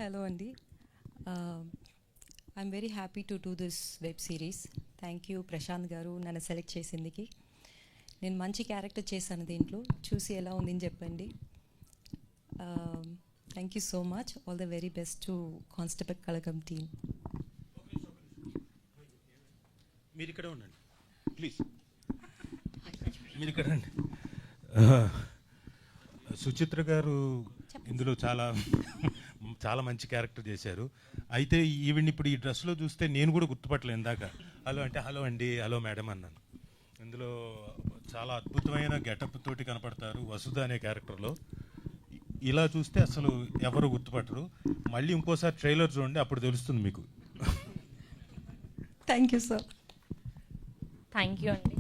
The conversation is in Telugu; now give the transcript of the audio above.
హలో అండి. I'm very happy to do this web series. Thank you Prashanth garu నన్ను సెలెక్ట్ చేసేందుకు. నేను మంచి క్యారెక్టర్ చేశాను దీంట్లో, చూసి ఎలా ఉందని చెప్పండి. Thank you so much. All the very best to constable Kazhagam team. మీరు ఇక్కడ ఉండండి ప్లీజ్. మీరు ఇక్కడ రండి. సుచిత్ర గారు ఇందులో చాలా చాలా మంచి క్యారెక్టర్ చేశారు. అయితే ఈవిడ్ని ఇప్పుడు ఈ డ్రెస్లో చూస్తే నేను కూడా గుర్తుపట్టలేదు. ఇందాక హలో అంటే హలో అండి, హలో మేడం అన్నాను. ఇందులో చాలా అద్భుతమైన గెటప్ తోటి కనపడతారు వసుధ అనే క్యారెక్టర్లో. ఇలా చూస్తే అసలు ఎవరు గుర్తుపట్టరు. మళ్ళీ ఇంకోసారి ట్రైలర్ చూడండి, అప్పుడు తెలుస్తుంది మీకు. Thank you sir. Thank you అండి.